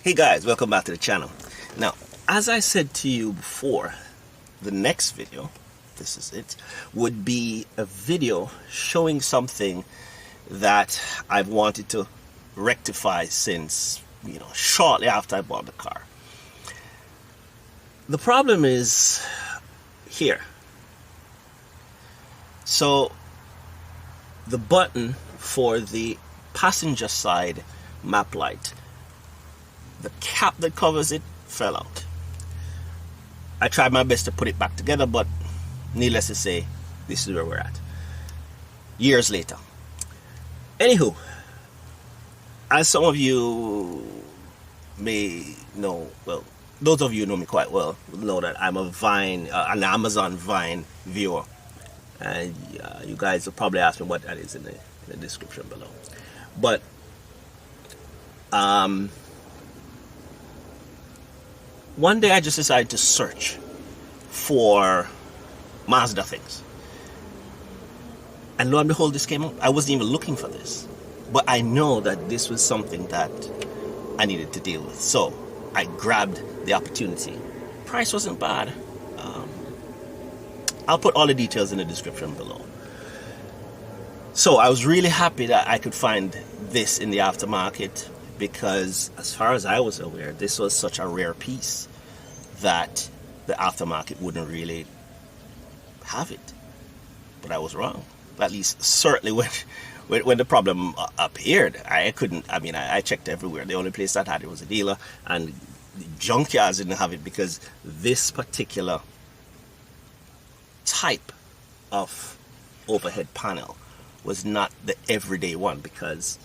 Hey guys, welcome back to the channel. Now, as I said to you before, the next video, this is it, would be a video showing something that I've wanted to rectify since, shortly after I bought the car. The problem is here. So, the button for the passenger side map light, the cap that covers it fell out. I tried my best to put it back together, but needless to say, this is where we're at. Years later. Anywho, as some of you may know, well, those of you who know me quite well know that I'm a an Amazon Vine viewer. And you guys will probably ask me what that is in the description below. But, one day I just decided to search for Mazda things. And lo and behold, this came up. I wasn't even looking for this. But I know that this was something that I needed to deal with. So I grabbed the opportunity. Price wasn't bad. I'll put all the details in the description below. So I was really happy that I could find this in the aftermarket, because as far as I was aware, this was such a rare piece that the aftermarket wouldn't really have it. But I was wrong. At least certainly when the problem appeared, I checked everywhere. The only place that had it was a dealer, and the junkyards didn't have it, because this particular type of overhead panel was not the everyday one, because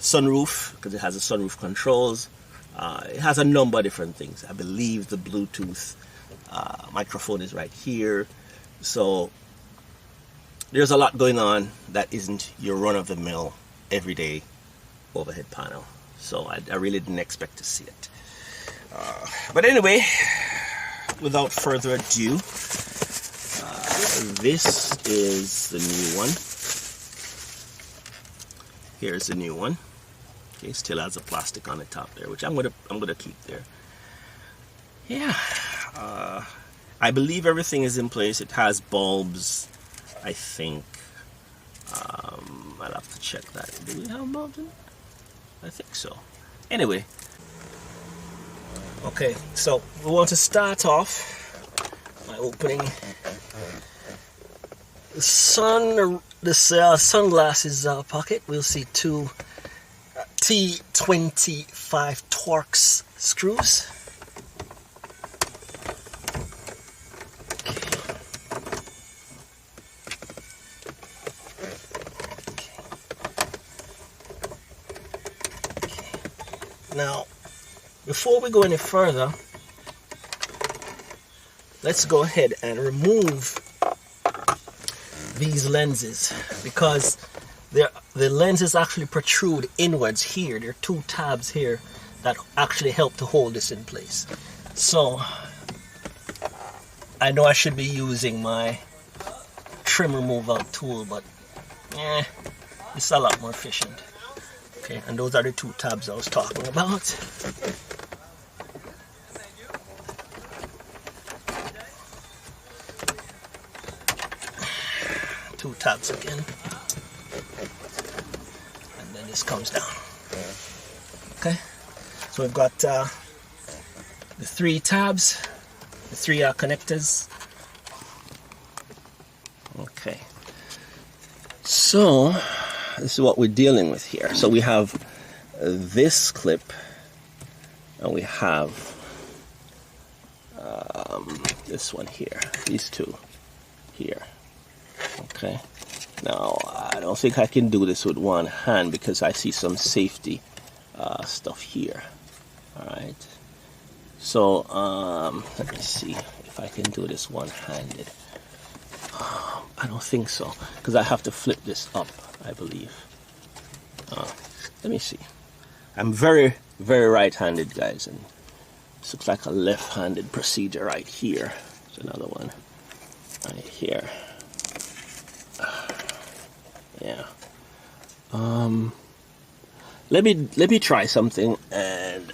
sunroof, because it has the sunroof controls, it has a number of different things. I believe the Bluetooth microphone is right here. So there's a lot going on that isn't your run-of-the-mill everyday overhead panel. So I really didn't expect to see it. But anyway, without further ado, this is the new one. Here's the new one. Okay, still has the plastic on the top there, which I'm gonna keep there. Yeah, I believe everything is in place. It has bulbs, I think. I'll have to check that. Do we have bulbs in it? I think so. Anyway, okay, so we want to start off by opening the sunglasses pocket. We'll see two T25 Torx screws. Now, before we go any further, let's go ahead and remove these lenses, because the lenses actually protrude inwards here. There are two tabs here that actually help to hold this in place. So I know I should be using my trim removal tool, but it's a lot more efficient. Okay, and those are the two tabs I was talking about. Two tabs again, and then this comes down. Okay, so we've got the three tabs, the three connectors. Okay, so this is what we're dealing with here. So we have this clip, and we have this one here, these two here. Okay, now I don't think I can do this with one hand, because I see some safety stuff here. Alright, so let me see if I can do this one-handed. I don't think so, because I have to flip this up, I believe. Let me see. I'm very, very right-handed, guys, and this looks like a left-handed procedure right here. There's another one right here. Yeah. Let me try something, and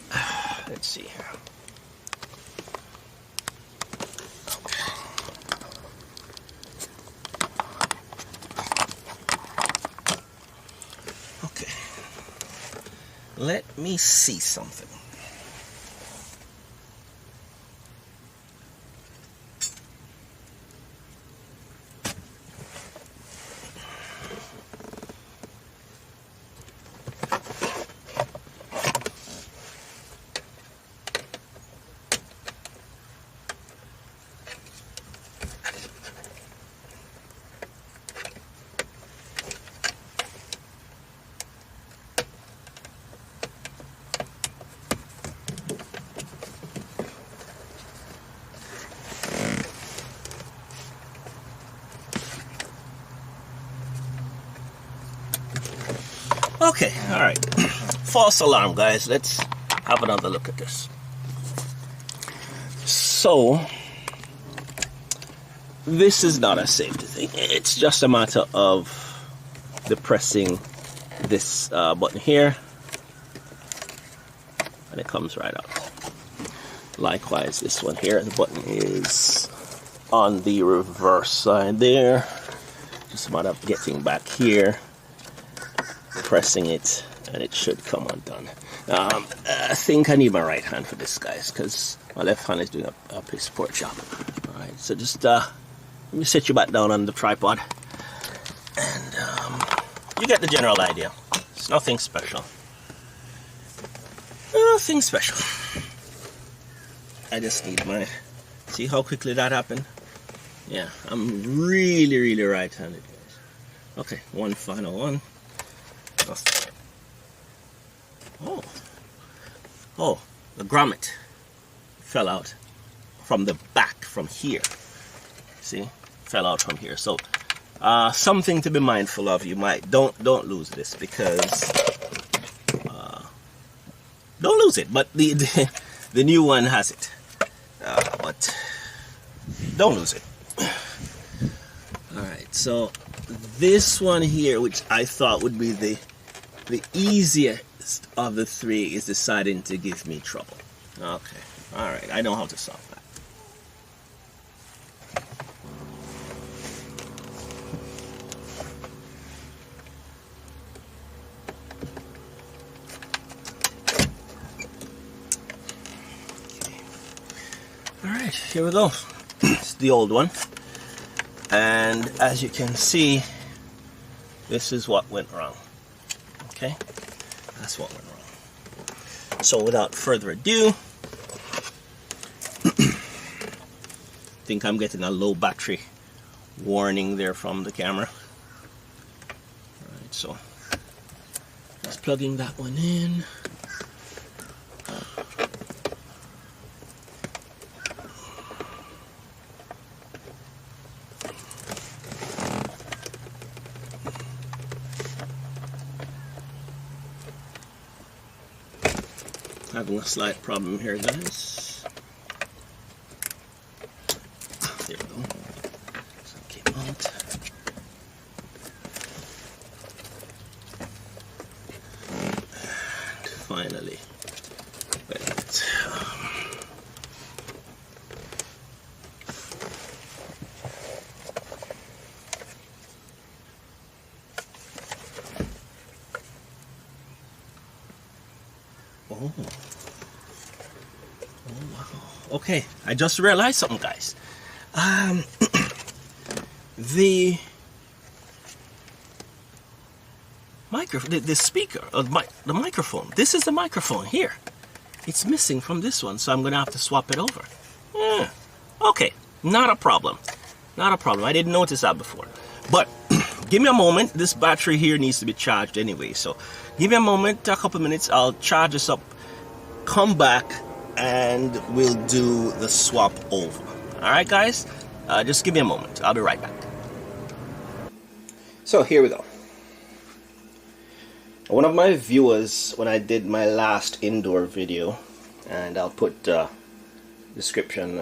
Let's see here. Okay. Let me see something. Okay, all right. False alarm, guys. Let's have another look at this. So, this is not a safety thing. It's just a matter of depressing this button here, and it comes right out. Likewise, this one here, the button is on the reverse side there. Just a matter of getting back here, pressing it, and it should come undone. I think I need my right hand for this, guys, because my left hand is doing a piss poor job. Alright, so just let me set you back down on the tripod, and you get the general idea. It's nothing special. Nothing special. I just need my... See how quickly that happened? Yeah, I'm really right-handed, guys. Okay, one final one. Oh, the grommet fell out from the back, from here. See, fell out from here. So, something to be mindful of. You might don't lose this, because don't lose it. But the new one has it. But don't lose it. All right. So this one here, which I thought would be the easiest of the three, is deciding to give me trouble. Okay, all right, I know how to solve that. Okay. All right, here we go. It's the old one, and as you can see, this is what went wrong. Okay, that's what went wrong. So without further ado, think I'm getting a low battery warning there from the camera. Alright, so just plugging that one in. Having a slight problem here, guys. There we go. So keep out. And finally, wait. Oh. Oh, wow. Okay, I just realized something, guys. The microphone, the speaker, the microphone. This is the microphone here. It's missing from this one, so I'm gonna have to swap it over. Yeah. Okay, not a problem. Not a problem. I didn't notice that before. But give me a moment. This battery here needs to be charged anyway, so give me a moment, a couple minutes. I'll charge this up, come back, and we'll do the swap over. Alright, guys, just give me a moment. I'll be right back. So here we go. One of my viewers, when I did my last indoor video, and I'll put description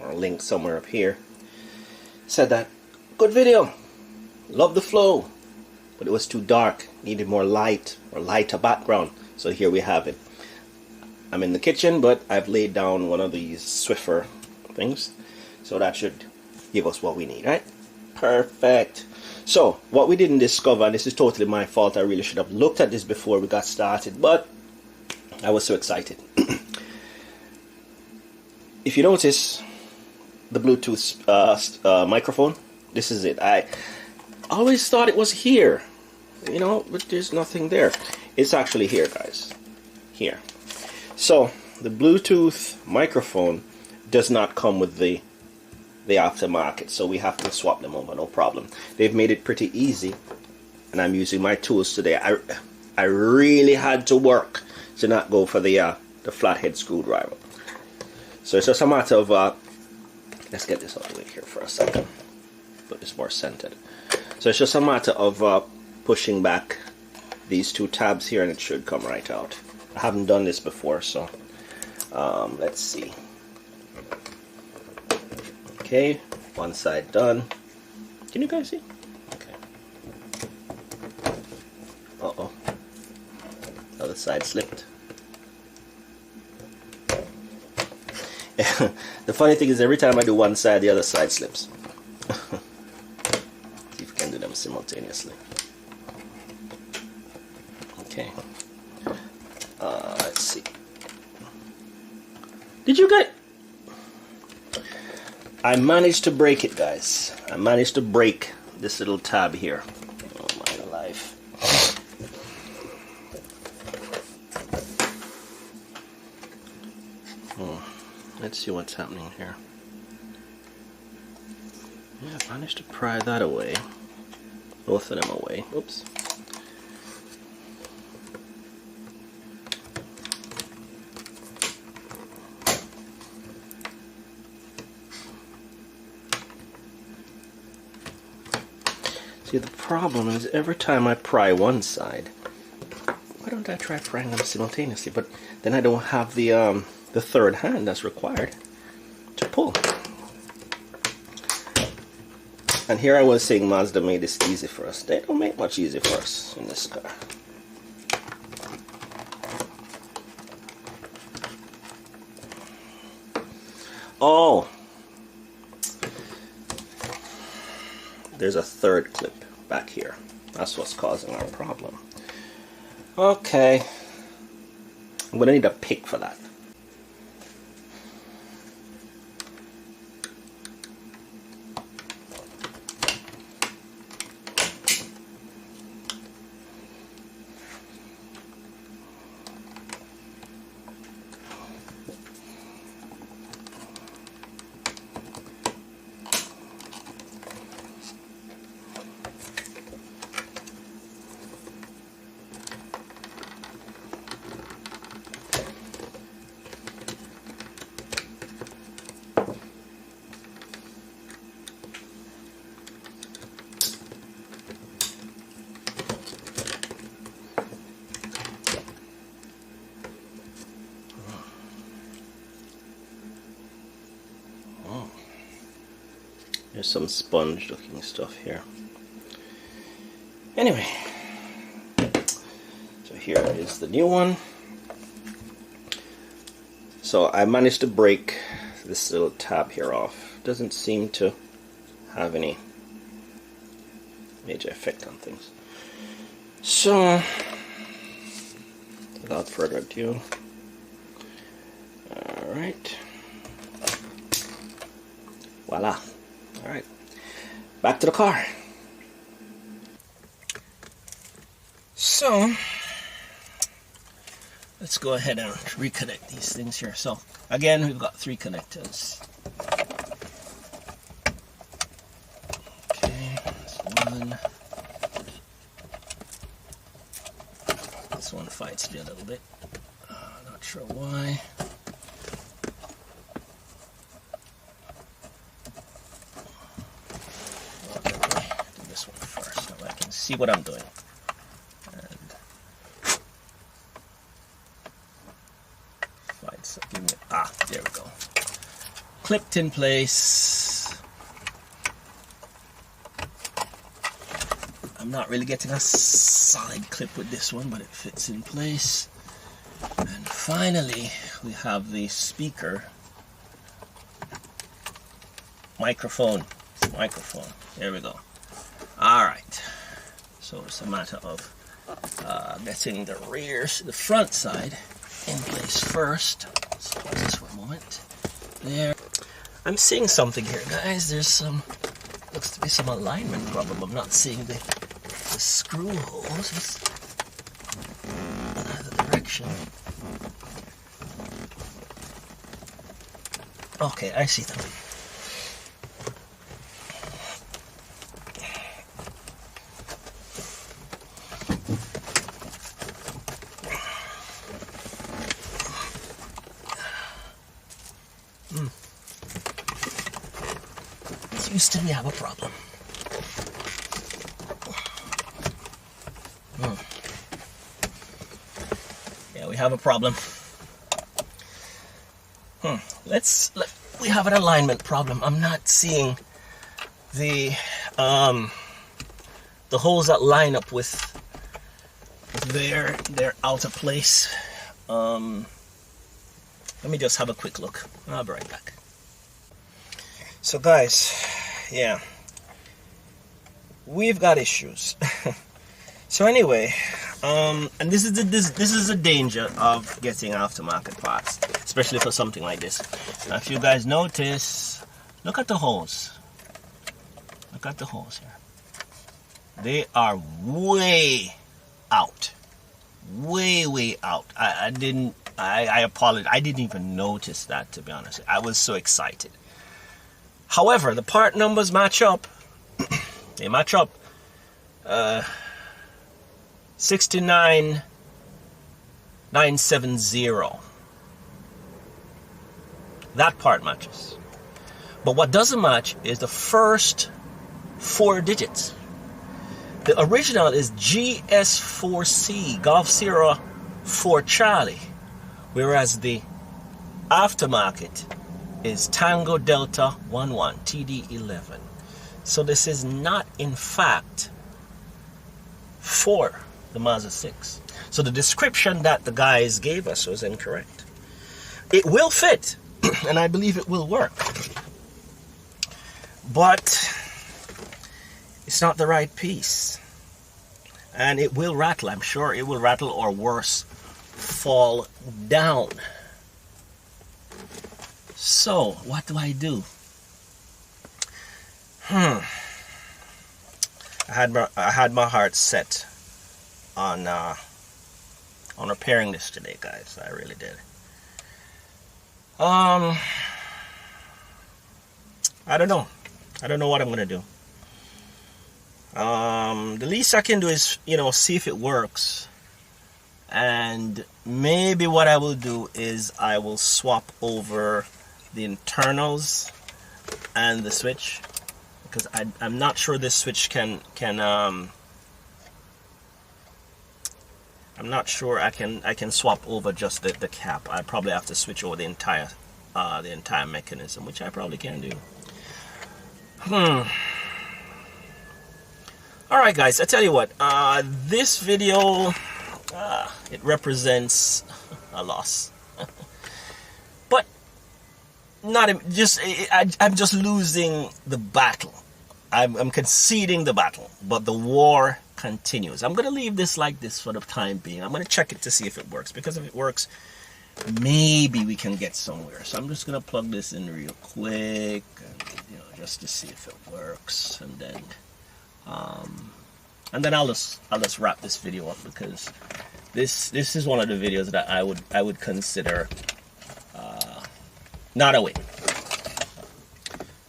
or a link somewhere up here, said that good video, love the flow, but it was too dark, needed more light or lighter background. So here we have it. I'm in the kitchen, but I've laid down one of these Swiffer things, so that should give us what we need, right? Perfect. So what we didn't discover, and this is totally my fault, I really should have looked at this before we got started, but I was so excited. If you notice the Bluetooth microphone, this is it. I always thought it was here, you know, but there's nothing there. It's actually here, guys. Here. So the Bluetooth microphone does not come with the aftermarket, so we have to swap them over, no problem. They've made it pretty easy, and I'm using my tools today. I really had to work to not go for the flathead screwdriver. So it's just a matter of let's get this out of the way here for a second. Put this more centered. So it's just a matter of pushing back these two tabs here, and it should come right out. I haven't done this before, so let's see. Okay, one side done. Can you guys see? Okay. Uh-oh. Other side slipped. The funny thing is, every time I do one side, the other side slips. See if we can do them simultaneously. Okay. Let's see. Did you get... I managed to break it, guys. I managed to break this little tab here. Oh my life. Let's see what's happening here. Yeah, I managed to pry that away. Both of them away. Oops. See, the problem is every time I pry one side, why don't I try prying them simultaneously? But then I don't have the third hand that's required to pull. And here I was saying Mazda made this easy for us. They don't make much easy for us in this car. Oh, there's a third clip back here. That's what's causing our problem. Okay, I'm gonna need a pick for that. There's some sponge looking stuff here. Anyway, so here is the new one. So I managed to break this little tab here off. Doesn't seem to have any major effect on things. So without further ado, alright, voila. Alright, back to the car. So let's go ahead and reconnect these things here. So again, we've got 3 connectors. Okay, that's one. This one fights me a little bit. Not sure why. See what I'm doing. And fine, so give me, there we go. Clipped in place. I'm not really getting a solid clip with this one, but it fits in place. And finally we have the speaker microphone. There we go. All right, so it's a matter of getting the front side in place first. Let's pause this for a moment. There. I'm seeing something here, guys. There's some, looks to be some alignment problem. I'm not seeing the screw holes. It's another direction. Okay, I see them. We have a problem. Yeah, we have a problem. We have an alignment problem. I'm not seeing the holes that line up with their out of place. Let me just have a quick look. I'll be right back. So guys, yeah, we've got issues. So anyway, and this is the danger of getting aftermarket parts, especially for something like this. Now, if you guys notice, look at the holes. Look at the holes here. They are way out, way out. I apologize. I didn't even notice that, to be honest. I was so excited. However, the part numbers match up. They match up. 69970. That part matches. But what doesn't match is the first 4 digits. The original is GS4C, Golf Sierra 4 Charlie, whereas the aftermarket is Tango Delta 11 TD11. So this is not in fact for the Mazda 6. So the description that the guys gave us was incorrect. It will fit, and I believe it will work, but it's not the right piece, and it will rattle. I'm sure it will rattle, or worse, fall down. So what do I do? I had my heart set on repairing this today, guys. I really did. I don't know. I don't know what I'm gonna do. The least I can do is, see if it works. And maybe what I will do is I will swap over the internals and the switch, because I'm not sure this switch can I'm not sure I can swap over just the cap. I probably have to switch over the entire mechanism, which I probably can do. Alright guys, I tell you what, this video, it represents a loss. But I'm just losing the battle. I'm conceding the battle, but the war continues. I'm gonna leave this like this for the time being. I'm gonna check it to see if it works, because if it works, maybe we can get somewhere. So I'm just gonna plug this in real quick, and, just to see if it works, and then I'll just wrap this video up, because this is one of the videos that I would consider not a win.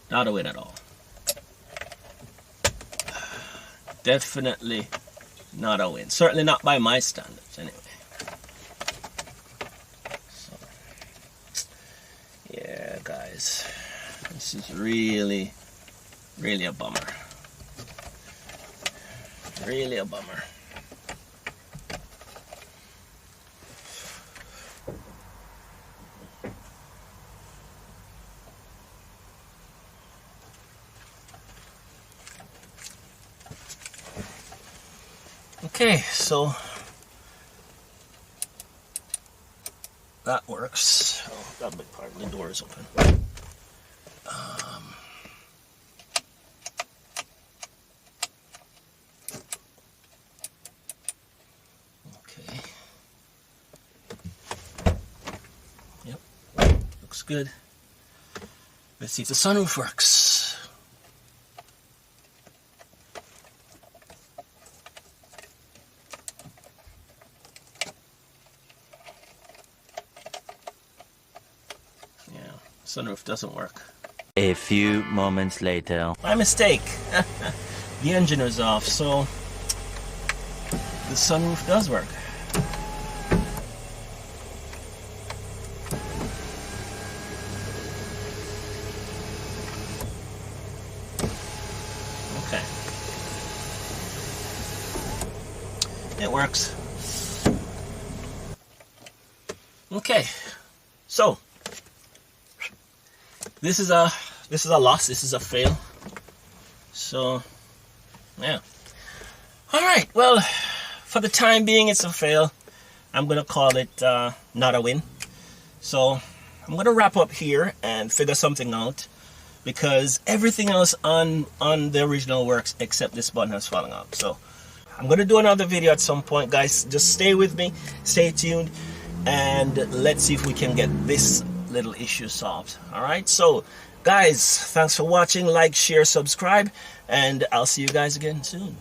Not a win at all. Definitely not a win. Certainly not by my standards, anyway. So, yeah, guys, this is really, really a bummer. Really a bummer. Okay, so that works. Oh, that big part, the door is open. Okay. Yep, looks good. Let's see if the sunroof works. Yeah, sunroof doesn't work. A few moments later. My mistake. The engine is off, so the sunroof does work. Okay. It works. Okay. So this is a loss. This is a fail. So yeah. All right. Well, for the time being, it's a fail. I'm gonna call it not a win. So I'm gonna wrap up here and figure something out, because everything else on the original works except this button has fallen out. So I'm gonna do another video at some point, guys. Just stay with me, stay tuned, and let's see if we can get this little issue solved. All right, so guys, thanks for watching. Like, share, subscribe, and I'll see you guys again soon.